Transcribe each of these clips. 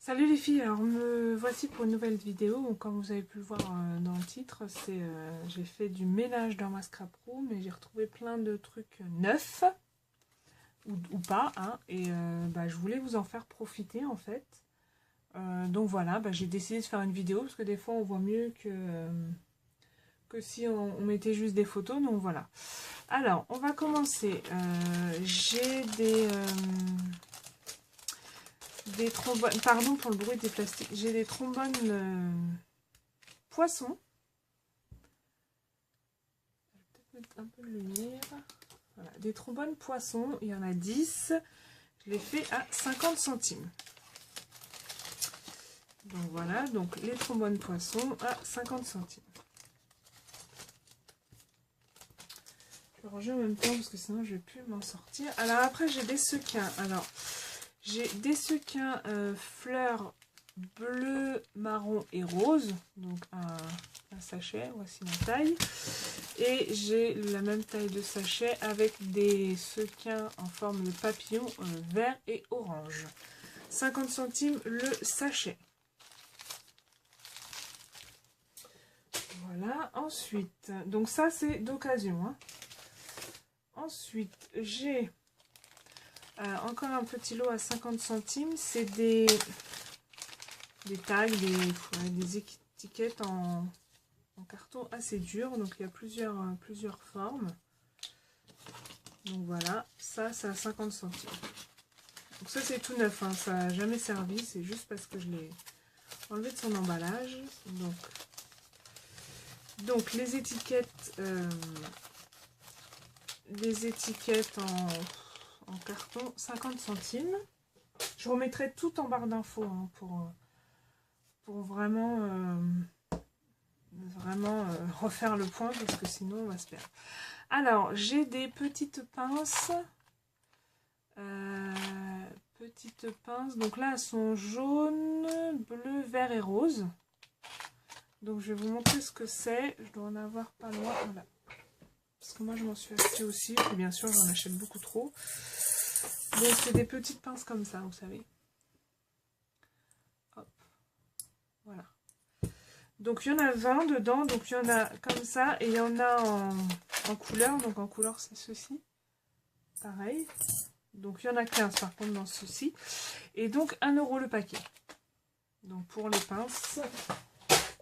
Salut les filles, alors me voici pour une nouvelle vidéo. Comme vous avez pu le voir dans le titre, j'ai fait du ménage dans ma scrap room et j'ai retrouvé plein de trucs neufs ou pas, hein, et je voulais vous en faire profiter en fait. Donc voilà, j'ai décidé de faire une vidéo parce que des fois on voit mieux que si on mettait juste des photos. Donc voilà. Alors on va commencer. J'ai des trombones, pardon pour le bruit des plastiques, j'ai des trombones poissons. Je vais peut-être mettre un peu de lumière. Voilà, des trombones poissons, il y en a 10. Je les fais à 50 centimes. Donc voilà, donc les trombones poissons à 50 centimes. Je vais ranger en même temps parce que sinon je ne vais plus m'en sortir. Alors après j'ai des sequins. Alors j'ai des sequins fleurs bleu, marron et rose. Donc un sachet, voici la taille. Et j'ai la même taille de sachet avec des sequins en forme de papillon vert et orange. 50 centimes le sachet. Voilà, ensuite, donc ça c'est d'occasion, hein. Ensuite, j'ai encore un petit lot à 50 centimes. C'est des tags, des étiquettes en carton assez dur. Donc il y a plusieurs formes. Donc voilà, ça c'est à 50 centimes. Donc ça c'est tout neuf, hein, ça n'a jamais servi. C'est juste parce que je l'ai enlevé de son emballage. Donc les étiquettes en carton, 50 centimes. Je remettrai tout en barre d'infos, hein, pour vraiment refaire le point parce que sinon on va se perdre. Alors j'ai des petites pinces. Donc là elles sont jaunes, bleu, vert et rose. Donc je vais vous montrer ce que c'est. Je dois en avoir pas loin. Voilà. Parce que moi je m'en suis acheté aussi. Et bien sûr j'en achète beaucoup trop. Donc c'est des petites pinces comme ça, vous savez. Hop. Voilà. Donc il y en a 20 dedans. Donc il y en a comme ça. Et il y en a en couleur. Donc en couleur c'est ceci. Pareil. Donc il y en a 15 par contre dans ceci. Et donc 1 € le paquet. Donc pour les pinces,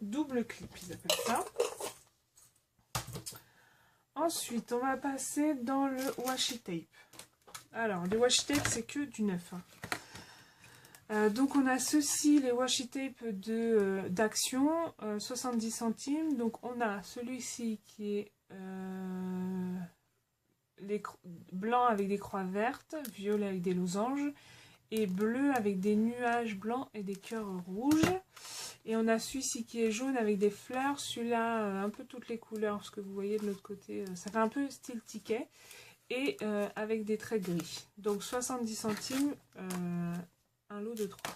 double clip ils appellent ça. Ensuite on va passer dans le washi tape. Alors les washi tape c'est que du neuf, hein. Donc on a ceci, les washi tape d'Action, 70 centimes. Donc on a celui-ci qui est blanc avec des croix vertes, violet avec des losanges, et bleu avec des nuages blancs et des cœurs rouges. Et on a celui-ci qui est jaune avec des fleurs, celui-là un peu toutes les couleurs, ce que vous voyez de l'autre côté, ça fait un peu style ticket, et avec des traits gris. Donc 70 centimes, un lot de 3.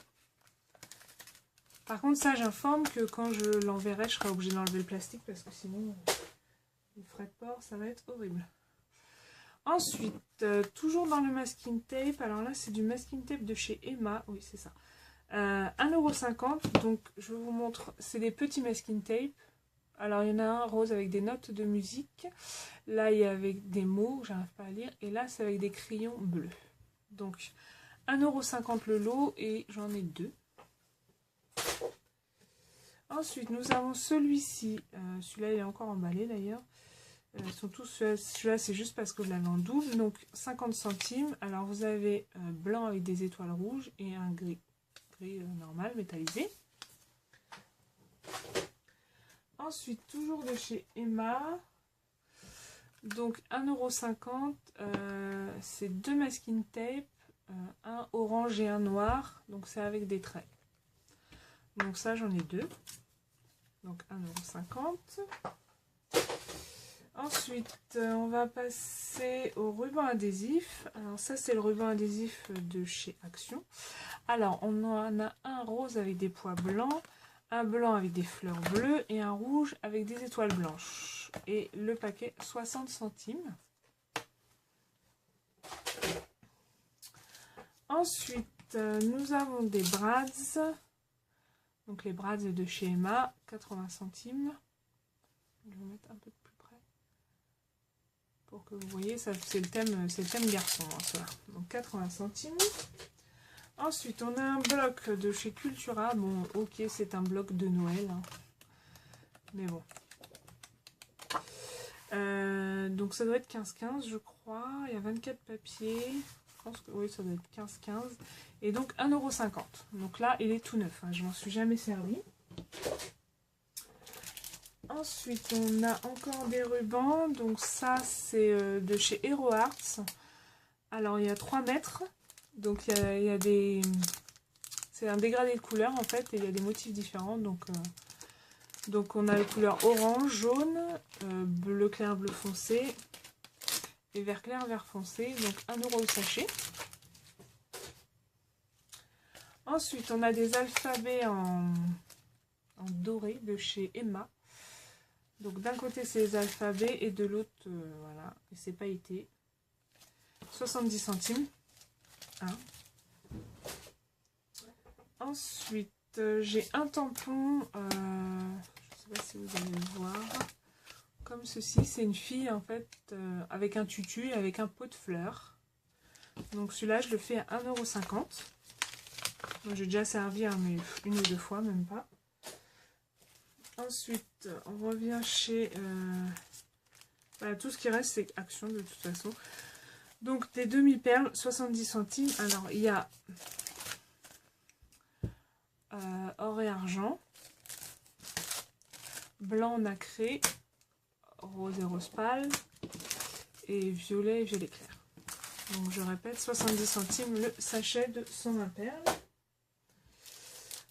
Par contre ça j'informe que quand je l'enverrai, je serai obligée d'enlever le plastique parce que sinon les frais de port ça va être horrible. Ensuite, toujours dans le masking tape, alors là c'est du masking tape de chez Emma, oui c'est ça. 1,50 €, donc je vous montre, c'est des petits masking tape. Alors il y en a un rose avec des notes de musique, là il y a avec des mots, j'arrive pas à lire, et là c'est avec des crayons bleus. Donc 1,50 € le lot et j'en ai 2. Ensuite nous avons celui-ci, celui-là il est encore emballé d'ailleurs. Ils sont tous, celui-là c'est juste parce que je l'avais en double, donc 50 centimes. Alors vous avez blanc avec des étoiles rouges et un gris normal, métallisé. Ensuite, toujours de chez Emma, donc 1,50 €, c'est 2 masking tape, un orange et un noir, donc c'est avec des traits. Donc ça j'en ai 2, donc 1,50 €. Ensuite, on va passer au ruban adhésif. Alors ça, c'est le ruban adhésif de chez Action. Alors, on en a un rose avec des pois blancs, un blanc avec des fleurs bleues et un rouge avec des étoiles blanches. Et le paquet, 60 centimes. Ensuite, nous avons des Brads. Donc les Brads de chez Emma, 80 centimes. Je vais mettre un peu plus près pour que vous voyez, c'est le thème garçon hein, cela. Donc 80 centimes. Ensuite, on a un bloc de chez Cultura. Bon, ok, c'est un bloc de Noël. Hein. Mais bon. Donc ça doit être 15-15, je crois. Il y a 24 papiers. Je pense que oui, ça doit être 15-15. Et donc 1,50 €. Donc là, il est tout neuf. Hein. Je m'en suis jamais servi. Ensuite, on a encore des rubans. Donc ça, c'est de chez Hero Arts. Alors, il y a 3 mètres. Donc, il y a des... C'est un dégradé de couleurs, en fait. Et il y a des motifs différents. Donc on a les couleurs orange, jaune, bleu clair, bleu foncé. Et vert clair, vert foncé. Donc, 1 € au sachet. Ensuite, on a des alphabets en doré de chez Emma. Donc d'un côté c'est les alphabets et de l'autre voilà, et c'est pailleté. 70 centimes. Hein. Ensuite j'ai un tampon, je ne sais pas si vous allez le voir, comme ceci. C'est une fille en fait avec un tutu et avec un pot de fleurs. Donc celui-là je le fais à 1,50 €. Moi j'ai déjà servi hein, mais 1 ou 2 fois, même pas. Ensuite, on revient chez... voilà, tout ce qui reste, c'est Action de toute façon. Donc, des demi-perles, 70 centimes. Alors, il y a or et argent, blanc nacré, rose et rose pâle, et violet clair. Donc, je répète, 70 centimes le sachet de 120 perles.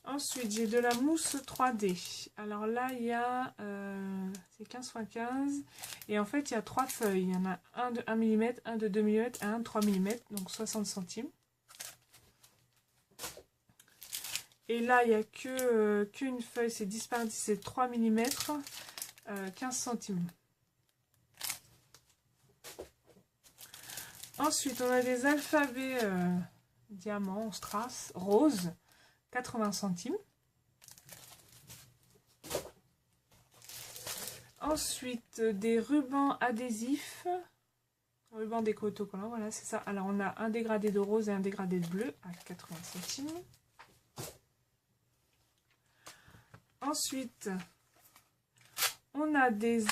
Ensuite, j'ai de la mousse 3D. Alors là, il y a... c'est 15 x 15. Et en fait, il y a 3 feuilles. Il y en a un de 1 mm, un de 2 mm et un de 3 mm. Donc 60 centimes. Et là, il n'y a qu'une feuille. C'est 10 par 10, c'est 3 mm. 15 centimes. Ensuite, on a des alphabets diamants, strass, rose. 80 centimes. Ensuite, des rubans adhésifs. Ruban déco autocollant, voilà, c'est ça. Alors, on a un dégradé de rose et un dégradé de bleu à 80 centimes. Ensuite, on a des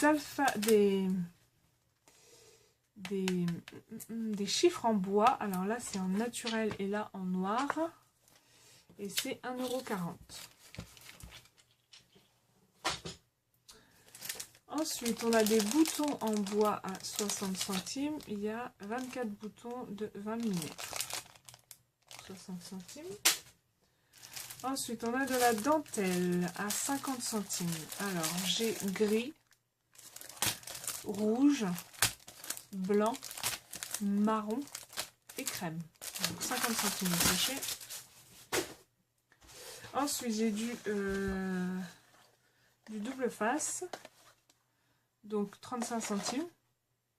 des chiffres en bois. Alors là, c'est en naturel et là, en noir. Et c'est 1,40 €. Ensuite, on a des boutons en bois à 60 centimes. Il y a 24 boutons de 20 mm. 60 centimes. Ensuite, on a de la dentelle à 50 centimes. Alors, j'ai gris, rouge, blanc, marron et crème. Donc, 50 centimes le sachet. Ensuite, j'ai du double face, donc 35 centimes.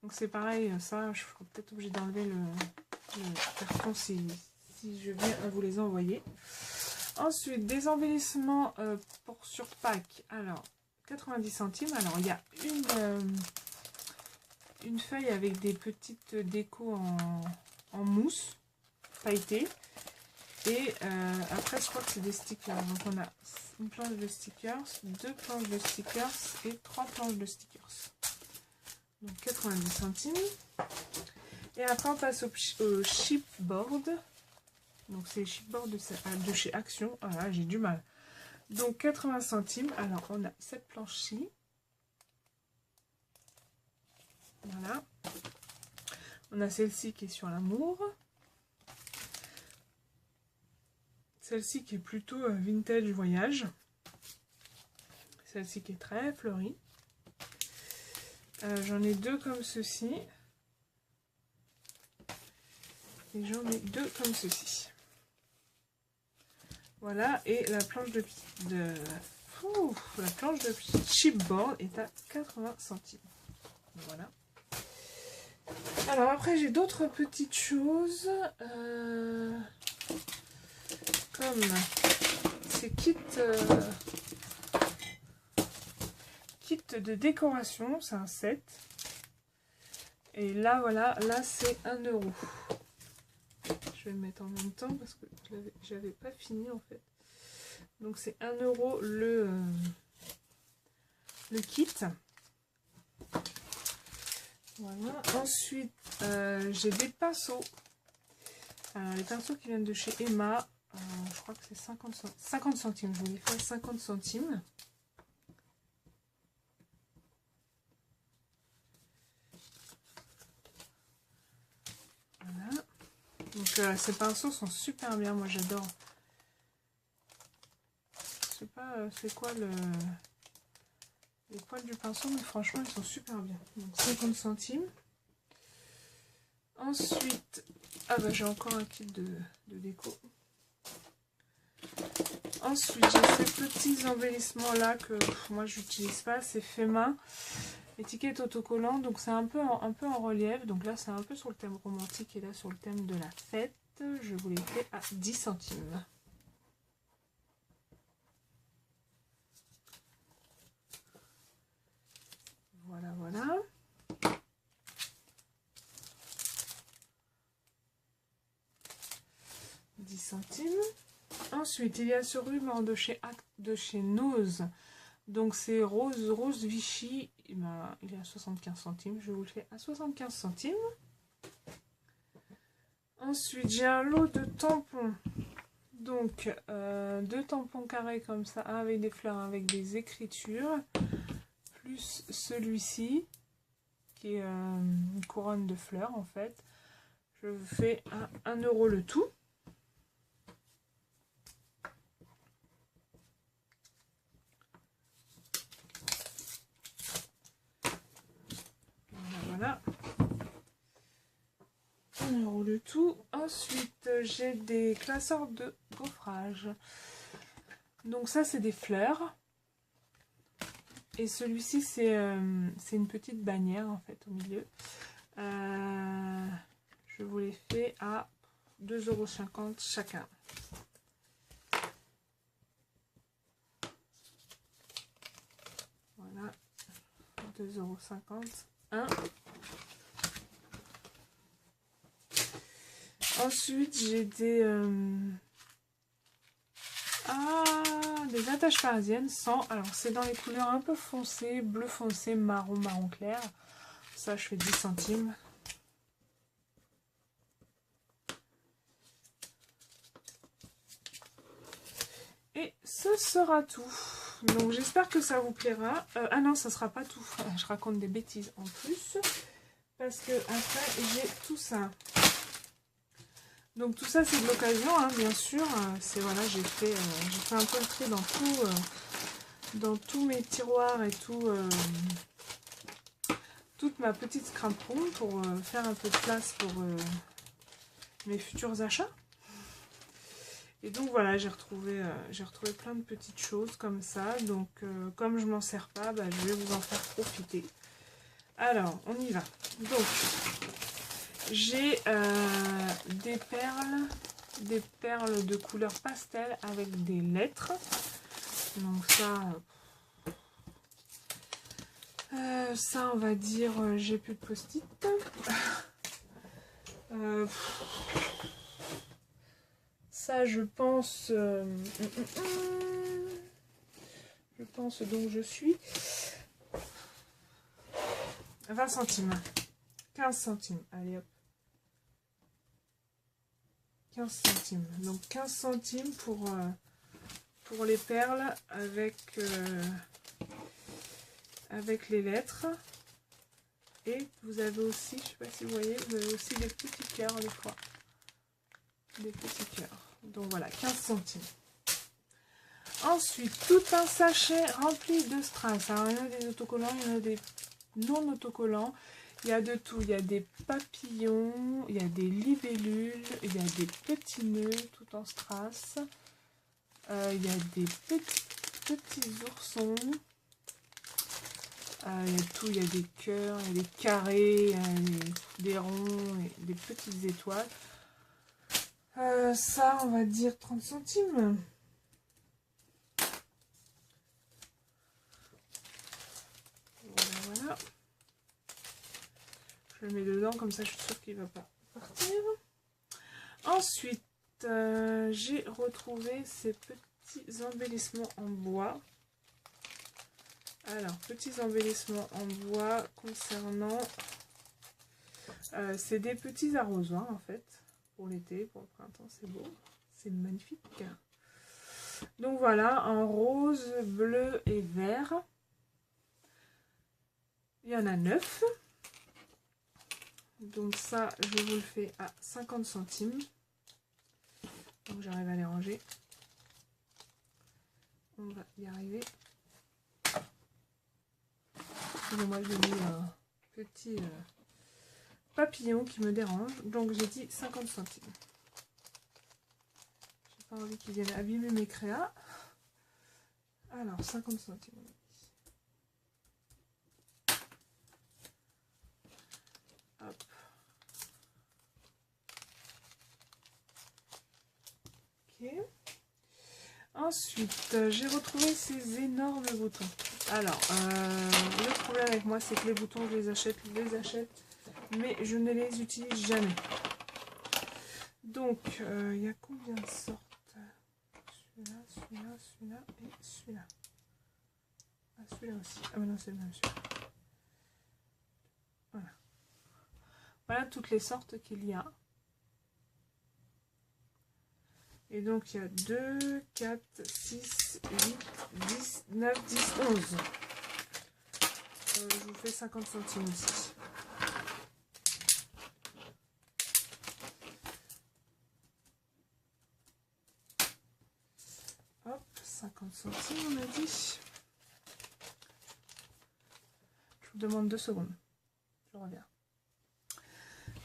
Donc c'est pareil, ça, je serai peut-être obligée d'enlever le carton si je viens à vous les envoyer. Ensuite, des embellissements pour sur pack. Alors, 90 centimes. Alors, il y a une feuille avec des petites décos en mousse pailletée. Et après, je crois que c'est des stickers. Donc, on a une planche de stickers, 2 planches de stickers et 3 planches de stickers. Donc, 90 centimes. Et après, on passe au chipboard. Donc, c'est les chipboards de chez Action. Voilà, j'ai du mal. Donc, 80 centimes. Alors, on a cette planche-ci. Voilà. On a celle-ci qui est sur l'amour. Celle-ci qui est plutôt vintage voyage. Celle-ci qui est très fleurie. J'en ai 2 comme ceci. Et j'en ai 2 comme ceci. Voilà. Et la planche de chipboard est à 80 centimes. Voilà. Alors après j'ai d'autres petites choses. comme ces kits de décoration, c'est un set. Et là, voilà, là c'est 1 €. Je vais le mettre en même temps parce que j'avais pas fini en fait. Donc c'est 1 € le kit. Voilà. Ensuite, j'ai des pinceaux. Alors, les pinceaux qui viennent de chez Emma. Je crois que c'est 50 centimes. Je vous les fais 50 centimes. Voilà. Donc ces pinceaux sont super bien. Moi j'adore. Je sais pas c'est quoi les poils du pinceau, mais franchement ils sont super bien. Donc 50 centimes. Ensuite, ah bah j'ai encore un kit de déco. Ensuite, j'ai ces petits embellissements là que moi j'utilise pas, c'est fait main. Étiquette autocollant, donc c'est un peu en relief. Donc là c'est un peu sur le thème romantique et là sur le thème de la fête. Je vous les fais à 10 centimes. Voilà, voilà. Centimes. Ensuite, il y a ce ruban de chez Nose. Donc c'est rose Vichy. Il est à 75 centimes. Je vous le fais à 75 centimes. Ensuite, j'ai un lot de tampons. Donc, 2 tampons carrés comme ça, un avec des fleurs, un avec des écritures. Plus celui-ci, qui est une couronne de fleurs en fait. Je vous fais à 1 € le tout. Voilà. 1 € le tout. Ensuite, j'ai des classeurs de gaufrage. Donc ça, c'est des fleurs. Et celui-ci, c'est une petite bannière, en fait, au milieu. Je vous les fais à 2,50 € chacun. Voilà. 2,50 €. Ensuite, j'ai des attaches parisiennes sans. Alors, c'est dans les couleurs un peu foncées, bleu foncé, marron, marron clair. Ça, je fais 10 centimes. Et ce sera tout. Donc, j'espère que ça vous plaira. Ah non, ça sera pas tout. Je raconte des bêtises en plus. Parce que après, j'ai tout ça. Donc tout ça c'est de l'occasion, hein, bien sûr. C'est voilà, j'ai fait un peu le tri dans tous mes tiroirs et toute ma petite scrap room pour faire un peu de place pour mes futurs achats. Et donc voilà, j'ai retrouvé plein de petites choses comme ça. Donc comme je m'en sers pas, bah, je vais vous en faire profiter. Alors on y va. Donc j'ai des perles de couleur pastel avec des lettres. Donc ça on va dire, j'ai plus de post-it. Ça je pense, donc je suis 20 centimes. 15 centimes, allez hop. 15 centimes. Donc 15 centimes pour les perles avec les lettres. Et vous avez aussi, je sais pas si vous voyez, vous avez aussi des petits cœurs des fois. Des petits cœurs. Donc voilà, 15 centimes. Ensuite, tout un sachet rempli de strass. Alors il y en a des autocollants, il y en a des non autocollants. Il y a de tout, il y a des papillons, il y a des libellules, il y a des petits nœuds tout en strass. Il y a des petits oursons. Il y a tout, il y a des cœurs, il y a des carrés, des ronds, et des petites étoiles. Ça, on va dire 30 centimes. Voilà. Je le mets dedans, comme ça je suis sûre qu'il ne va pas partir. Ensuite, j'ai retrouvé ces petits embellissements en bois. Alors, petits embellissements en bois concernant... c'est des petits arrosoirs en fait, pour l'été, pour le printemps, c'est beau. C'est magnifique. Donc voilà, en rose, bleu et vert. Il y en a 9. Donc ça, je vous le fais à 50 centimes. Donc j'arrive à les ranger. On va y arriver. Excusez-moi, j'ai mis un petit papillon qui me dérange. Donc j'ai dit 50 centimes. J'ai pas envie qu'ils viennent abîmer mes créas. Alors, 50 centimes. Hop. Ok. Ensuite, j'ai retrouvé ces énormes boutons. Alors, le problème avec moi, c'est que les boutons, je les achète, mais je ne les utilise jamais. Donc, il y a combien de sortes? Celui-là, celui-là, celui-là et celui-là. Ah, celui-là aussi. Ah, mais non, c'est le même, celui-là. Voilà. Voilà toutes les sortes qu'il y a. Et donc, il y a 2, 4, 6, 8, 10, 9, 10, 11. Je vous fais 50 centimes aussi. Hop, 50 centimes, on a dit. Je vous demande 2 secondes. Je reviens.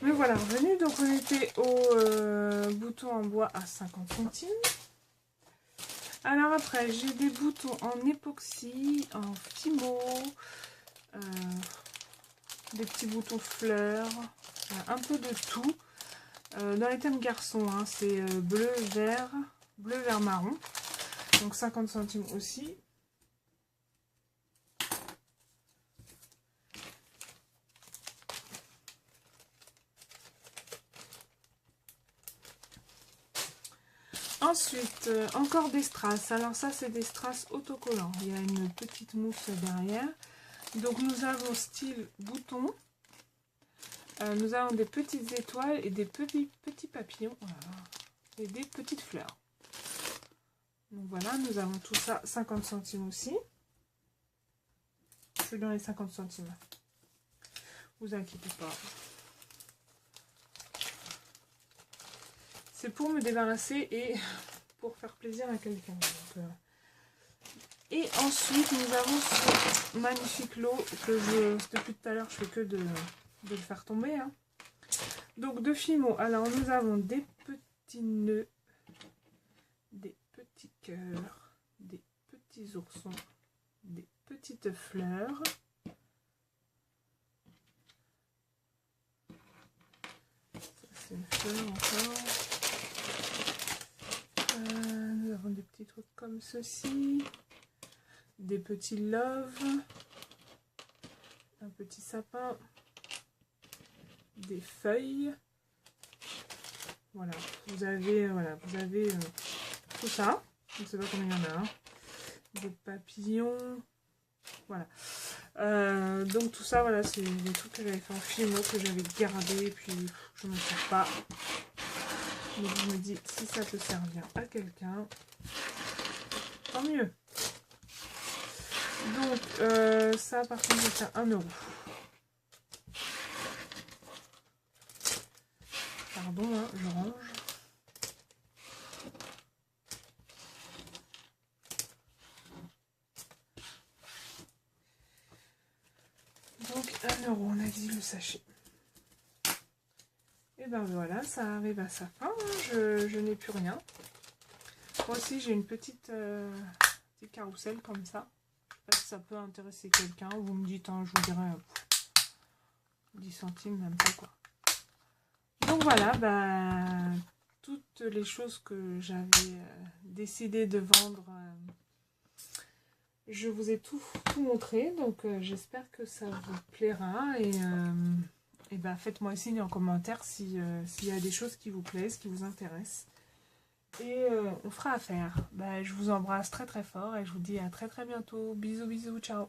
Me voilà revenu. Donc, on était au bouton en bois à 50 centimes. Alors après, j'ai des boutons en époxy, en fimo, des petits boutons fleurs, un peu de tout. Dans les thèmes garçons, hein, c'est bleu, vert, marron. Donc 50 centimes aussi. Ensuite, encore des strass. Alors ça, c'est des strass autocollants. Il y a une petite mousse derrière. Donc nous avons style bouton. Nous avons des petites étoiles et des petits papillons. Voilà. Et des petites fleurs. Donc voilà, nous avons tout ça 50 centimes aussi. Je suis dans les 50 centimes. Vous inquiétez pas. C'est pour me débarrasser et pour faire plaisir à quelqu'un. Et ensuite, nous avons ce magnifique lot que depuis tout à l'heure, je fais que de le faire tomber. Hein. Donc, de Fimo. Alors, nous avons des petits nœuds, des petits cœurs, des petits oursons, des petites fleurs. Ça, c'est une fleur encore. Nous avons des petits trucs comme ceci, des petits loves, un petit sapin, des feuilles. Voilà, vous avez tout ça. Je ne sais pas combien il y en a. Hein. Des papillons. Voilà. Donc tout ça, voilà, c'est des trucs que j'avais fait en film, que j'avais gardé, et puis je ne me sers pas. Donc je me dis, si ça peut servir à quelqu'un, tant mieux. Donc ça par contre je vais faire 1 €. Pardon, hein, je range. Donc 1 €, on a dit le sachet. Et ben voilà, ça arrive à sa fin, hein. Je n'ai plus rien. Moi aussi j'ai une petite carrousel comme ça. Je sais pas si ça peut intéresser quelqu'un. Vous me dites, hein, je vous dirai 10 centimes, même pas quoi. Donc voilà, bah, toutes les choses que j'avais décidé de vendre. Je vous ai tout montré, donc j'espère que ça vous plaira. Et ben, faites-moi signe en commentaire s'il y a des choses qui vous plaisent, qui vous intéressent. Et on fera affaire. Ben, je vous embrasse très très fort et je vous dis à très très bientôt. Bisous bisous, ciao.